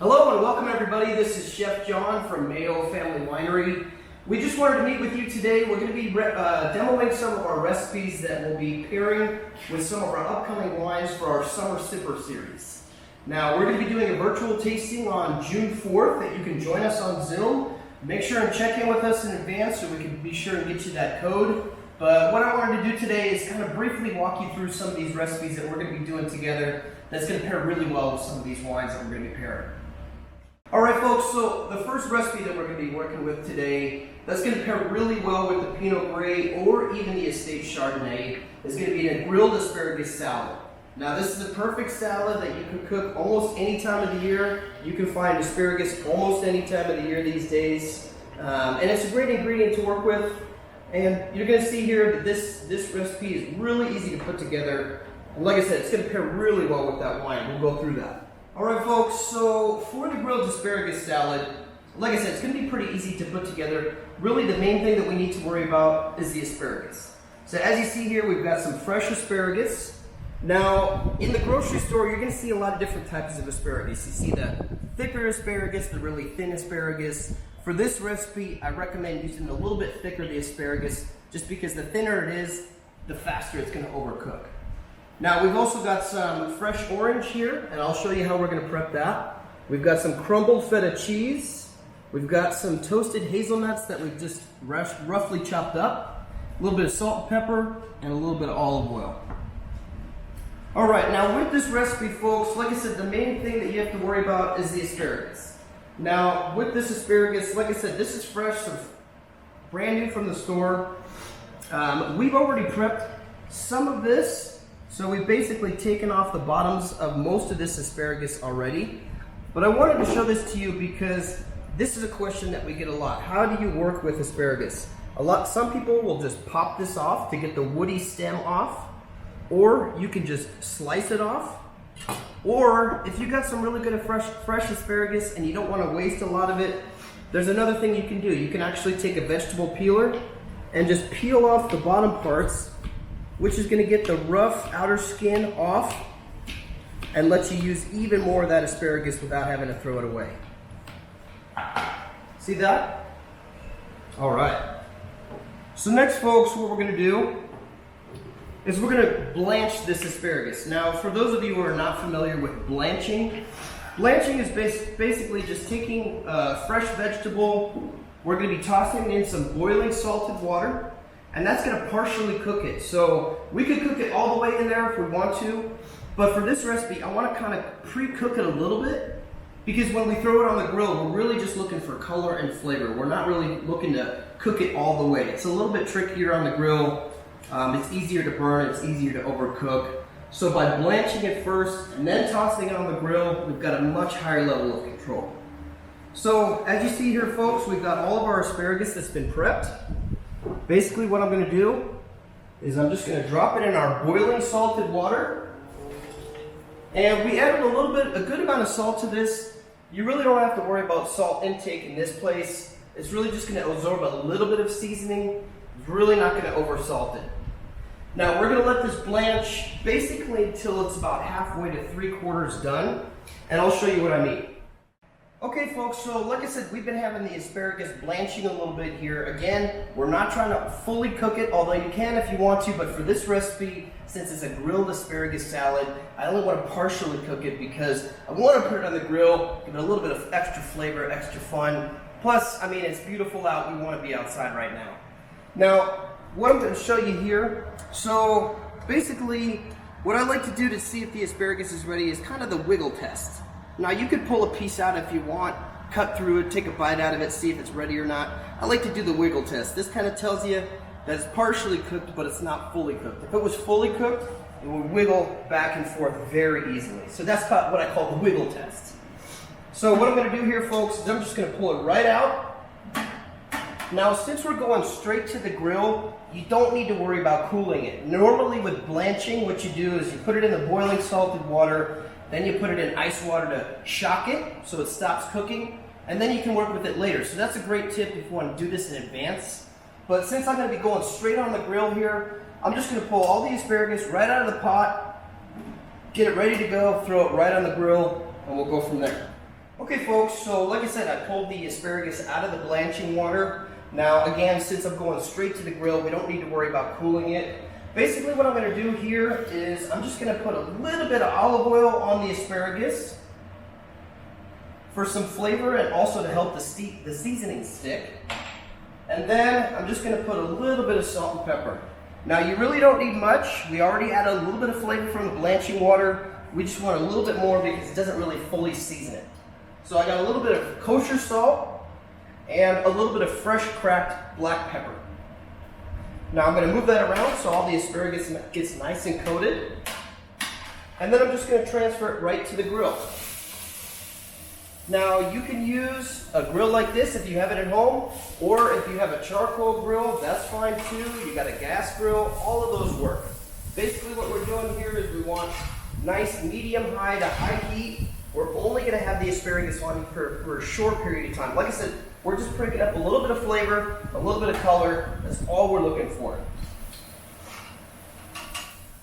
Hello and welcome everybody. This is Chef John from Mayo Family Winery. We just wanted to meet with you today. We're going to be demoing some of our recipes that will be pairing with some of our upcoming wines for our Summer Sipper series. Now we're going to be doing a virtual tasting on June 4th that you can join us on Zoom. Make sure and check in with us in advance so we can be sure and get you that code. But what I wanted to do today is kind of briefly walk you through some of these recipes that we're going to be doing together that's going to pair really well with some of these wines that we're going to be pairing. Alright folks, so the first recipe that we're going to be working with today that's going to pair really well with the Pinot Gris or even the Estate Chardonnay is going to be a grilled asparagus salad. Now this is a perfect salad that you can cook almost any time of the year. You can find asparagus almost any time of the year these days. And it's a great ingredient to work with. And you're going to see here that this recipe is really easy to put together. And like I said, it's going to pair really well with that wine. We'll go through that. Alright folks, so for the grilled asparagus salad, like I said, it's going to be pretty easy to put together. Really the main thing that we need to worry about is the asparagus. So as you see here, we've got some fresh asparagus. Now, in the grocery store, you're going to see a lot of different types of asparagus. You see the thicker asparagus, the really thin asparagus. For this recipe, I recommend using a little bit thicker the asparagus, just because the thinner it is, the faster it's going to overcook. Now we've also got some fresh orange here, and I'll show you how we're going to prep that. We've got some crumbled feta cheese. We've got some toasted hazelnuts that we've just roughly chopped up. A little bit of salt and pepper, and a little bit of olive oil. Alright, now with this recipe folks, like I said, the main thing that you have to worry about is the asparagus. Now with this asparagus, like I said, this is fresh, so brand new from the store. We've already prepped some of this. So we've basically taken off the bottoms of most of this asparagus already. But I wanted to show this to you because this is a question that we get a lot. How do you work with asparagus? Some people will just pop this off to get the woody stem off, or you can just slice it off. Or if you got some really good fresh asparagus and you don't want to waste a lot of it, there's another thing you can do. You can actually take a vegetable peeler and just peel off the bottom parts, which is going to get the rough outer skin off and let you use even more of that asparagus without having to throw it away. See that? All right. So next, folks, what we're going to do is we're going to blanch this asparagus. Now, for those of you who are not familiar with blanching, blanching is basically just taking a fresh vegetable. We're going to be tossing it in some boiling salted water, and that's going to partially cook it. So we could cook it all the way in there if we want to, but for this recipe, I want to kind of pre-cook it a little bit, because when we throw it on the grill, we're really just looking for color and flavor. We're not really looking to cook it all the way. It's a little bit trickier on the grill. It's easier to burn, it's easier to overcook. So by blanching it first and then tossing it on the grill, we've got a much higher level of control. So as you see here, folks, we've got all of our asparagus that's been prepped. Basically what I'm going to do is I'm just going to drop it in our boiling salted water. And we added a good amount of salt to this. You really don't have to worry about salt intake in this place. It's really just going to absorb a little bit of seasoning. It's really not going to over salt it. Now we're going to let this blanch basically until it's about halfway to 3/4 done. And I'll show you what I mean. Okay folks, so like I said, we've been having the asparagus blanching a little bit here. Again, we're not trying to fully cook it, although you can if you want to, but for this recipe, since it's a grilled asparagus salad, I only want to partially cook it because I want to put it on the grill, give it a little bit of extra flavor, extra fun. Plus, I mean, it's beautiful out, we want to be outside right now. Now, what I'm going to show you here, so basically, what I like to do to see if the asparagus is ready is kind of the wiggle test. Now you could pull a piece out if you want, cut through it, take a bite out of it, see if it's ready or not. I like to do the wiggle test. This kind of tells you that it's partially cooked, but it's not fully cooked. If it was fully cooked, it would wiggle back and forth very easily. So that's what I call the wiggle test. So what I'm going to do here, folks, is I'm just going to pull it right out. Now, since we're going straight to the grill, you don't need to worry about cooling it. Normally with blanching, what you do is you put it in the boiling salted water, then you put it in ice water to shock it so it stops cooking, and then you can work with it later. So that's a great tip if you want to do this in advance. But since I'm going to be going straight on the grill here, I'm just going to pull all the asparagus right out of the pot, get it ready to go, throw it right on the grill, and we'll go from there. Okay folks, so like I said, I pulled the asparagus out of the blanching water. Now again, since I'm going straight to the grill, we don't need to worry about cooling it. Basically what I'm going to do here is I'm just going to put a little bit of olive oil on the asparagus for some flavor and also to help the seasoning stick. And then I'm just going to put a little bit of salt and pepper. Now you really don't need much. We already added a little bit of flavor from the blanching water. We just want a little bit more because it doesn't really fully season it. So I got a little bit of kosher salt and a little bit of fresh cracked black pepper. Now I'm going to move that around so all the asparagus gets nice and coated. And then I'm just going to transfer it right to the grill. Now you can use a grill like this if you have it at home, or if you have a charcoal grill, that's fine too. You got a gas grill, all of those work. Basically what we're doing here is we want nice medium high to high heat. We're only going to have the asparagus on for a short period of time. Like I said, we're just picking up a little bit of flavor, a little bit of color. That's all we're looking for.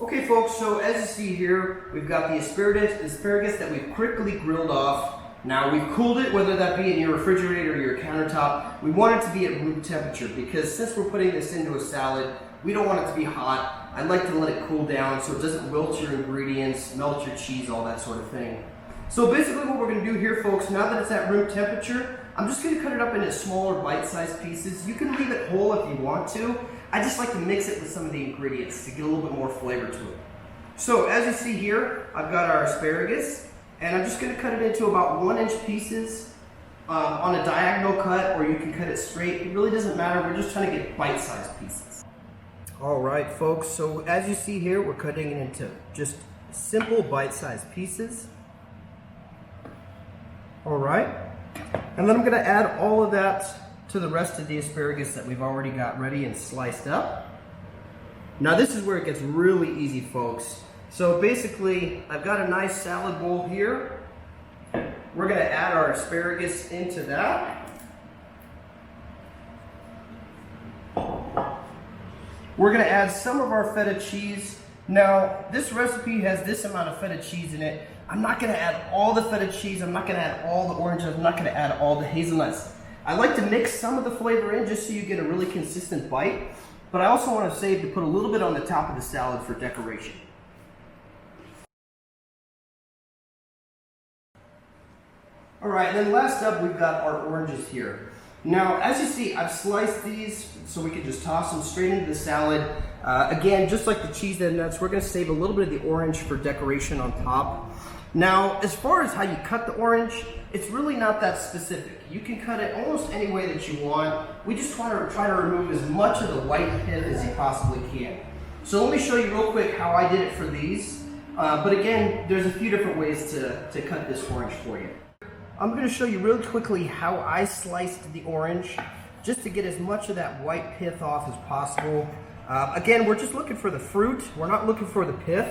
Okay folks, so as you see here, we've got the asparagus that we've quickly grilled off. Now we've cooled it, whether that be in your refrigerator or your countertop. We want it to be at room temperature because since we're putting this into a salad, we don't want it to be hot. I'd like to let it cool down so it doesn't wilt your ingredients, melt your cheese, all that sort of thing. So basically what we're going to do here folks, now that it's at room temperature, I'm just going to cut it up into smaller bite-sized pieces. You can leave it whole if you want to. I just like to mix it with some of the ingredients to get a little bit more flavor to it. So as you see here, I've got our asparagus, and I'm just going to cut it into about 1-inch pieces on a diagonal cut, or you can cut it straight. It really doesn't matter. We're just trying to get bite-sized pieces. All right, folks. So as you see here, we're cutting it into just simple bite-sized pieces. All right. And then I'm going to add all of that to the rest of the asparagus that we've already got ready and sliced up. Now this is where it gets really easy, folks. So basically, I've got a nice salad bowl here. We're going to add our asparagus into that. We're going to add some of our feta cheese. Now, this recipe has this amount of feta cheese in it. I'm not going to add all the feta cheese. I'm not going to add all the oranges. I'm not going to add all the hazelnuts. I like to mix some of the flavor in just so you get a really consistent bite. But I also want to save to put a little bit on the top of the salad for decoration. All right, and then last up, we've got our oranges here. Now, as you see, I've sliced these so we can just toss them straight into the salad. Again, just like the cheese and nuts, we're going to save a little bit of the orange for decoration on top. Now, as far as how you cut the orange, it's really not that specific. You can cut it almost any way that you want. We just try to remove as much of the white pith as you possibly can. So let me show you real quick how I did it for these. But again, there's a few different ways to cut this orange for you. I'm going to show you really quickly how I sliced the orange, just to get as much of that white pith off as possible. Again, we're just looking for the fruit. We're not looking for the pith.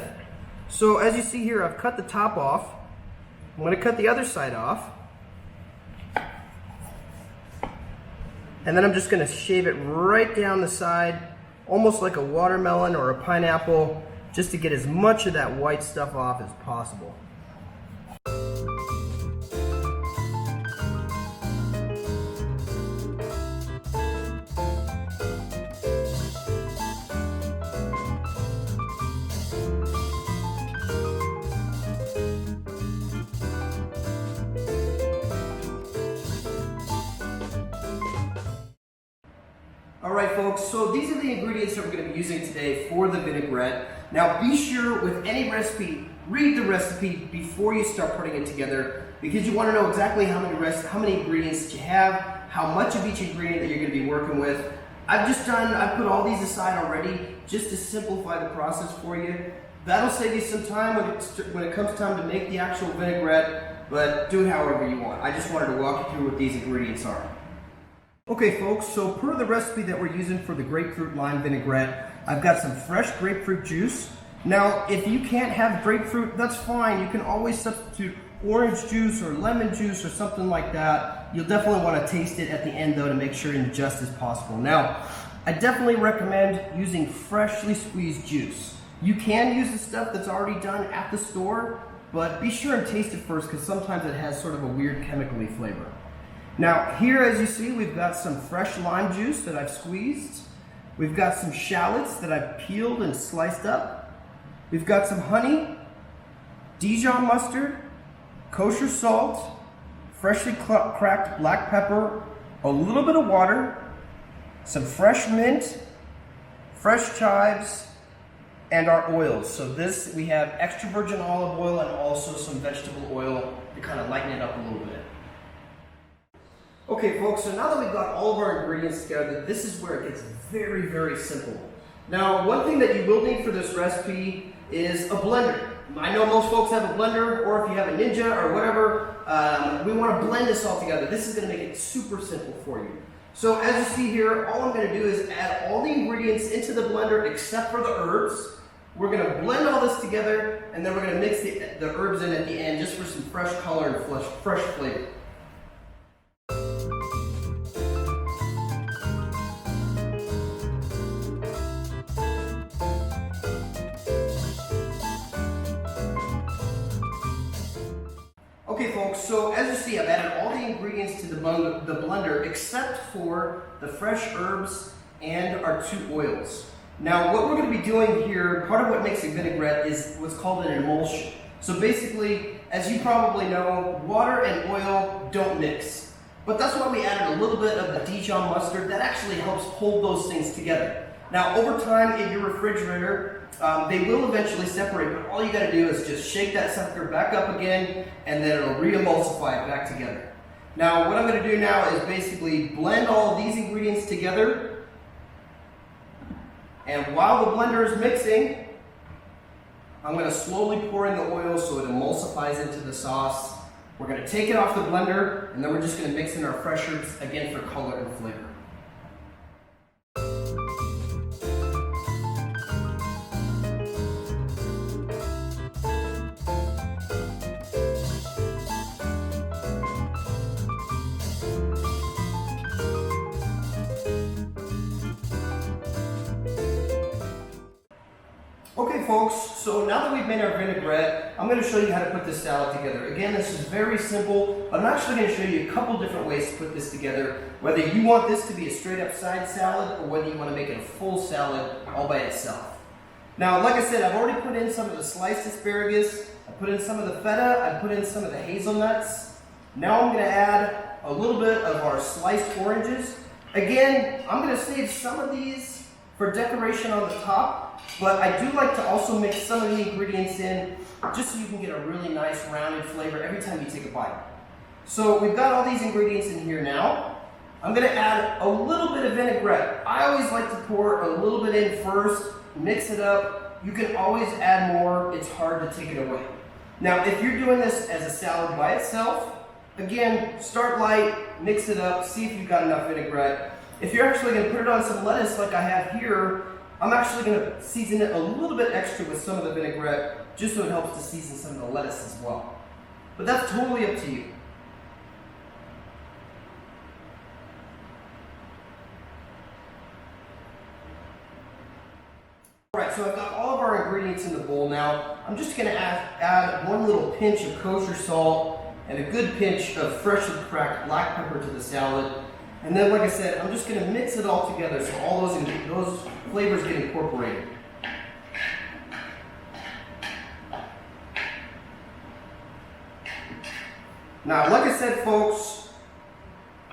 So as you see here, I've cut the top off. I'm going to cut the other side off. And then I'm just going to shave it right down the side, almost like a watermelon or a pineapple, just to get as much of that white stuff off as possible. Alright folks, so these are the ingredients that we're going to be using today for the vinaigrette. Now be sure with any recipe, read the recipe before you start putting it together, because you want to know exactly how many ingredients that you have, how much of each ingredient that you're going to be working with. I've put all these aside already just to simplify the process for you. That'll save you some time when it comes time to make the actual vinaigrette, but do it however you want. I just wanted to walk you through what these ingredients are. Okay folks, so per the recipe that we're using for the grapefruit-lime vinaigrette, I've got some fresh grapefruit juice. Now, if you can't have grapefruit, that's fine. You can always substitute orange juice or lemon juice or something like that. You'll definitely want to taste it at the end though to make sure it's just as possible. Now, I definitely recommend using freshly squeezed juice. You can use the stuff that's already done at the store, but be sure and taste it first because sometimes it has sort of a weird chemically flavor. Now here, as you see, we've got some fresh lime juice that I've squeezed. We've got some shallots that I've peeled and sliced up. We've got some honey, Dijon mustard, kosher salt, freshly cracked black pepper, a little bit of water, some fresh mint, fresh chives, and our oils. So this, we have extra virgin olive oil and also some vegetable oil to kind of lighten it up a little bit. Okay folks, so now that we've got all of our ingredients together, this is where it gets very, very simple. Now, one thing that you will need for this recipe is a blender. I know most folks have a blender, or if you have a Ninja or whatever, we want to blend this all together. This is going to make it super simple for you. So as you see here, all I'm going to do is add all the ingredients into the blender except for the herbs. We're going to blend all this together, and then we're going to mix the herbs in at the end just for some fresh color and fresh flavor. Okay folks, so as you see, I've added all the ingredients to the blender except for the fresh herbs and our 2 oils. Now what we're going to be doing here, part of what makes a vinaigrette is what's called an emulsion. So basically, as you probably know, water and oil don't mix. But that's why we added a little bit of the Dijon mustard that actually helps hold those things together. Now over time in your refrigerator, they will eventually separate, but all you got to do is just shake that sucker back up again, and then it'll re-emulsify it back together. Now, what I'm going to do now is basically blend all of these ingredients together, and while the blender is mixing, I'm going to slowly pour in the oil so it emulsifies into the sauce. We're going to take it off the blender, and then we're just going to mix in our fresh herbs again for color and flavor. Okay folks, so now that we've made our vinaigrette, I'm going to show you how to put this salad together. Again, this is very simple. I'm actually going to show you a couple different ways to put this together, whether you want this to be a straight up side salad or whether you want to make it a full salad all by itself. Now, like I said, I've already put in some of the sliced asparagus, I put in some of the feta, I put in some of the hazelnuts. Now I'm going to add a little bit of our sliced oranges. Again, I'm going to save some of these for decoration on the top, but I do like to also mix some of the ingredients in just so you can get a really nice rounded flavor every time you take a bite. So we've got all these ingredients in here now. I'm going to add a little bit of vinaigrette. I always like to pour a little bit in first, mix it up. You can always add more, it's hard to take it away. Now if you're doing this as a salad by itself, again, start light, mix it up, see if you've got enough vinaigrette. If you're actually going to put it on some lettuce like I have here, I'm actually going to season it a little bit extra with some of the vinaigrette, just so it helps to season some of the lettuce as well. But that's totally up to you. Alright, so I've got all of our ingredients in the bowl now. I'm just going to add one little pinch of kosher salt and a good pinch of freshly cracked black pepper to the salad. And then, like I said, I'm just going to mix it all together so all those flavors get incorporated. Now, like I said, folks,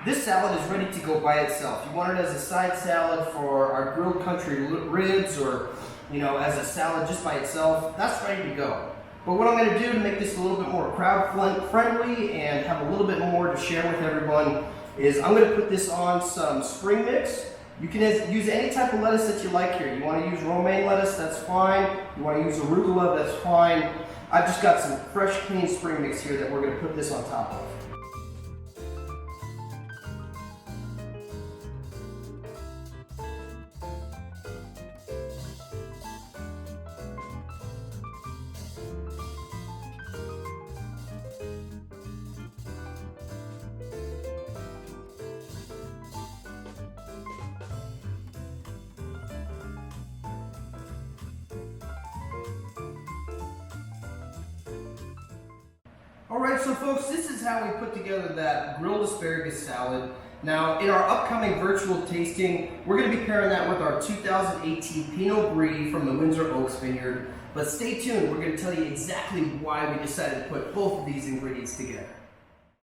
this salad is ready to go by itself. You want it as a side salad for our grilled country ribs, or as a salad just by itself. That's ready to go. But what I'm going to do to make this a little bit more crowd friendly and have a little bit more to share with everyone is I'm going to put this on some spring mix. You can use any type of lettuce that you like here. You want to use romaine lettuce, that's fine. You want to use arugula, that's fine. I've just got some fresh, clean spring mix here that we're going to put this on top of. Alright, so folks, this is how we put together that grilled asparagus salad. Now, in our upcoming virtual tasting, we're going to be pairing that with our 2018 Pinot Gris from the Windsor Oaks Vineyard. But stay tuned, we're going to tell you exactly why we decided to put both of these ingredients together.